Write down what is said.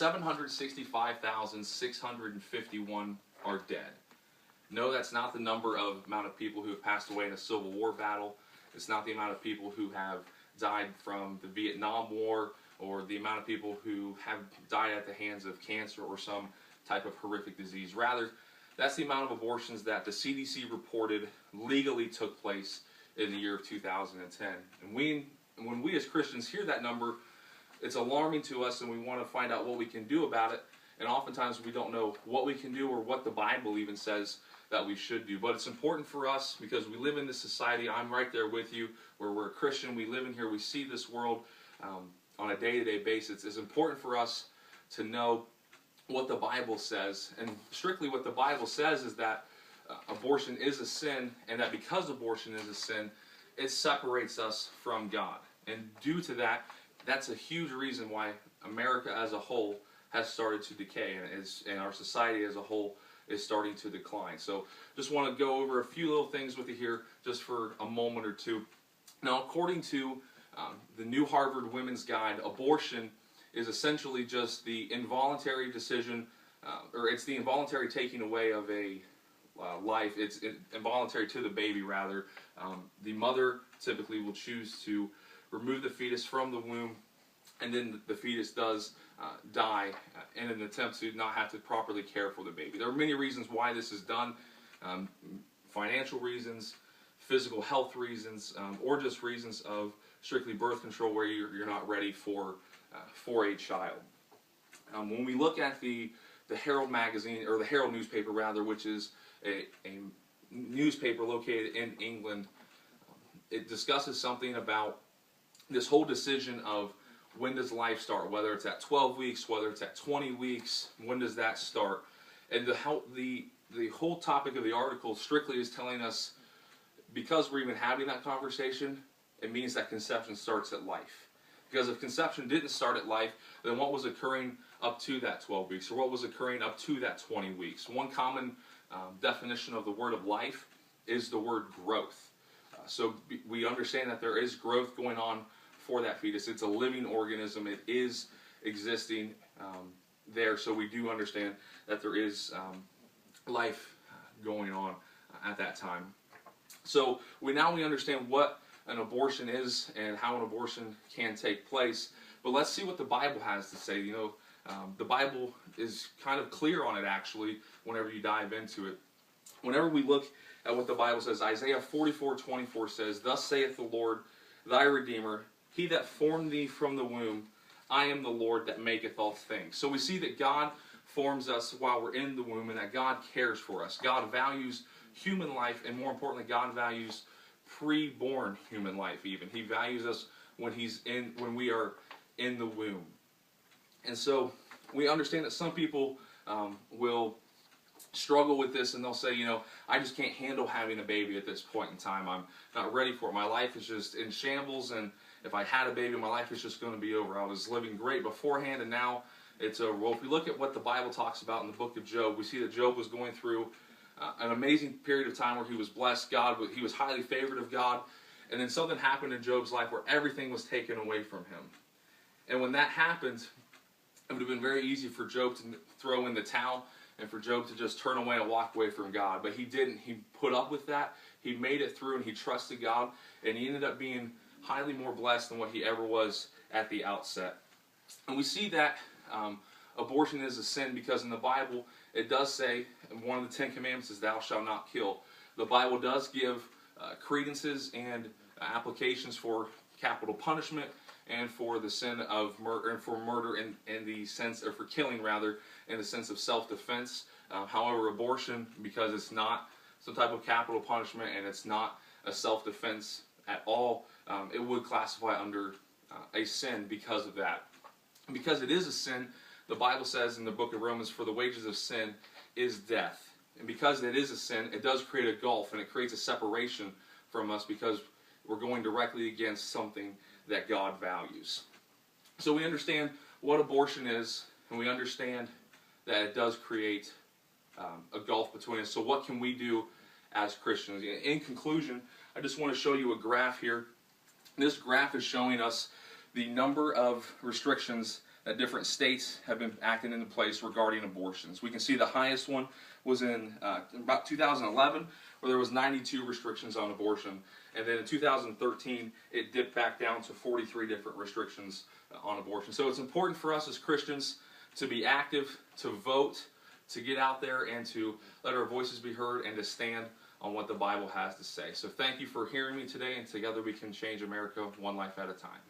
765,651 are dead. No, that's not the amount of people who have passed away in a Civil War battle. It's not the amount of people who have died from the Vietnam War, or the amount of people who have died at the hands of cancer or some type of horrific disease. Rather, that's the amount of abortions that the CDC reported legally took place in the year of 2010. And when we as Christians hear that number, it's alarming to us, and we want to find out what we can do about it. And oftentimes we don't know what we can do or what the Bible even says that we should do. But it's important for us because we live in this society. I'm right there with you, where we're a Christian. We live in here. We see this world on a day-to-day basis. It's important for us to know what the Bible says. And strictly what the Bible says is that abortion is a sin, and that because abortion is a sin, it separates us from God. And due to that, that's a huge reason why America as a whole has started to decay, and our society as a whole is starting to decline. So just want to go over a few little things with you here just for a moment or two. Now, according to the New Harvard Women's Guide, abortion is essentially just the involuntary decision, or it's the involuntary taking away of a life. It's involuntary to the baby, rather. The mother typically will choose to remove the fetus from the womb, and then the fetus does die in an attempt to not have to properly care for the baby. There are many reasons why this is done. Financial reasons, physical health reasons, or just reasons of strictly birth control where you're not ready for a child. When we look at the Herald magazine, or the Herald newspaper rather, which is a newspaper located in England, it discusses something about this whole decision of when does life start, whether it's at 12 weeks, whether it's at 20 weeks, when does that start? And the whole topic of the article strictly is telling us, because we're even having that conversation, it means that conception starts at life. Because if conception didn't start at life, then what was occurring up to that 12 weeks, or what was occurring up to that 20 weeks? One common definition of the word of life is the word growth. So we understand that there is growth going on for that fetus. It's a living organism. It is existing there. So we do understand that there is life going on at that time. So we understand what an abortion is and how an abortion can take place. But let's see what the Bible has to say. You know, the Bible is kind of clear on it, actually, whenever you dive into it. Whenever we look at what the Bible says, Isaiah 44:24 says, "Thus saith the Lord, thy Redeemer, he that formed thee from the womb, I am the Lord that maketh all things." So we see that God forms us while we're in the womb, and that God cares for us. God values human life, and more importantly, God values pre-born human life even. He values us when we are in the womb. And so we understand that some people will struggle with this, and they'll say, you know, I just can't handle having a baby at this point in time. I'm not ready for it. My life is just in shambles, and if I had a baby, my life is just going to be over. I was living great beforehand, and now it's over. Well, if we look at what the Bible talks about in the book of Job, we see that Job was going through an amazing period of time where he was blessed. He was highly favored of God, and then something happened in Job's life where everything was taken away from him. And when that happened, it would have been very easy for Job to throw in the towel and for Job to just turn away and walk away from God. But he didn't. He put up with that. He made it through, and he trusted God, and he ended up being highly more blessed than what he ever was at the outset. And we see that abortion is a sin because in the Bible it does say, one of the 10 Commandments is thou shalt not kill. The Bible does give credences and applications for capital punishment and for the sin of murder, and for murder in the sense, or for killing rather, in the sense of self-defense. However, abortion, because it's not some type of capital punishment and it's not a self-defense at all, it would classify under a sin because of that. Because it is a sin, the Bible says in the book of Romans, for the wages of sin is death. And because it is a sin, it does create a gulf, and it creates a separation from us because we're going directly against something that God values. So we understand what abortion is, and we understand that it does create a gulf between us. So what can we do as Christians? In conclusion, I just want to show you a graph here. This graph is showing us the number of restrictions that different states have been acting into place regarding abortions. We can see the highest one was in about 2011, where there was 92 restrictions on abortion. And then in 2013, it dipped back down to 43 different restrictions on abortion. So it's important for us as Christians to be active, to vote, to get out there and to let our voices be heard and to stand on what the Bible has to say. So thank you for hearing me today, and together we can change America one life at a time.